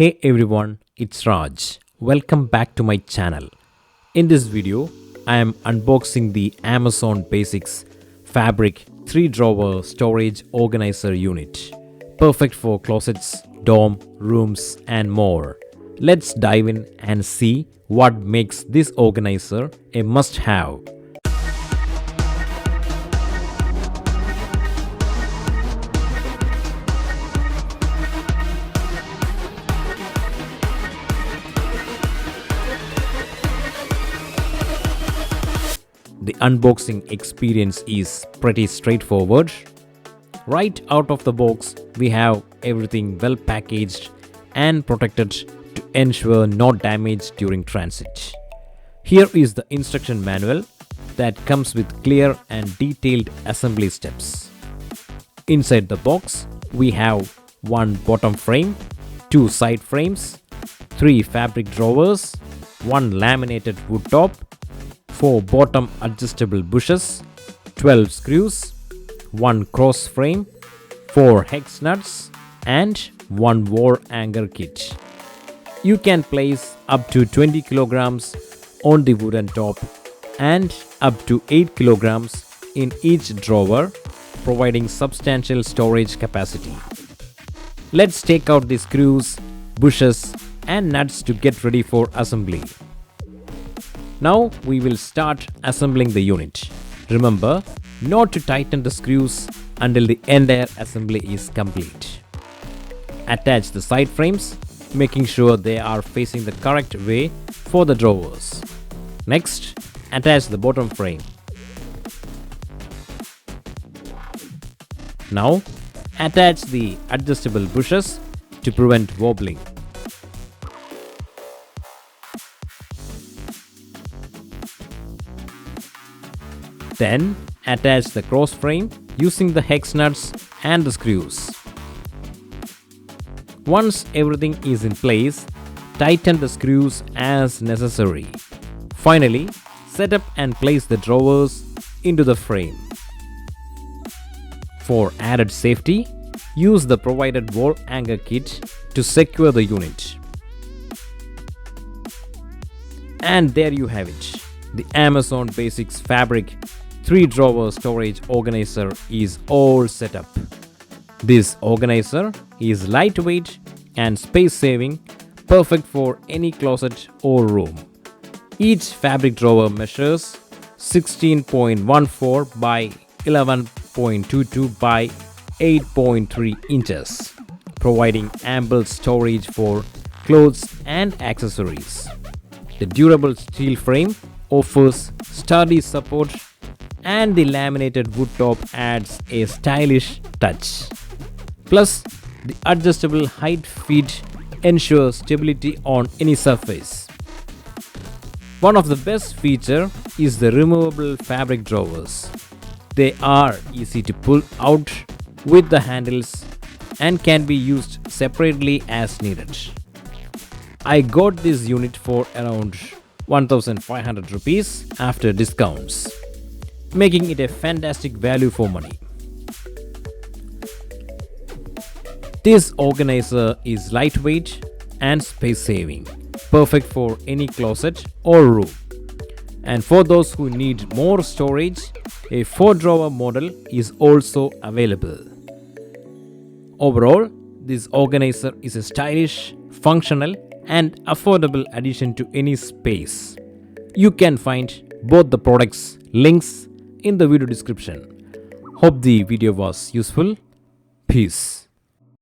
Hey everyone, it's Raj. Welcome back to my channel. In this video, I am unboxing the Amazon Basics Fabric 3-drawer storage organizer unit. Perfect for closets, dorm, rooms and more. Let's dive in and see what makes this organizer a must-have. The unboxing experience is pretty straightforward. Right out of the box, we have everything well packaged and protected to ensure no damage during transit. Here is the instruction manual that comes with clear and detailed assembly steps. Inside the box, we have one bottom frame, two side frames, three fabric drawers, one laminated wood top, 4 bottom adjustable bushes, 12 screws, 1 cross frame, 4 hex nuts and 1 wall hanger kit. You can place up to 20 kilograms on the wooden top and up to 8 kilograms in each drawer, providing substantial storage capacity. Let's take out the screws, bushes and nuts to get ready for assembly. Now we will start assembling the unit. Remember not to tighten the screws until the entire assembly is complete. Attach the side frames, making sure they are facing the correct way for the drawers. Next, attach the bottom frame. Now, attach the adjustable bushes to prevent wobbling. Then attach the cross frame using the hex nuts and the screws. Once everything is in place, tighten the screws as necessary. Finally, set up and place the drawers into the frame. For added safety, use the provided wall hanger kit to secure the unit. And there you have it. The Amazon Basics Fabric 3-drawer storage organizer is all set up. This organizer is lightweight and space-saving, perfect for any closet or room. Each fabric drawer measures 16.14 by 11.22 by 8.3 inches, providing ample storage for clothes and accessories. The durable steel frame offers sturdy support and the laminated wood top adds a stylish touch. Plus, the adjustable height feet ensures stability on any surface. One of the best features is the removable fabric drawers. They are easy to pull out with the handles and can be used separately as needed. I got this unit for around 1500 rupees after discounts, making it a fantastic value for money. This organizer is lightweight and space-saving, perfect for any closet or room. And for those who need more storage, a 4-drawer model is also available. Overall, this organizer is a stylish, functional and affordable addition to any space. You can find both the products' links in the video description. Hope the video was useful. Peace.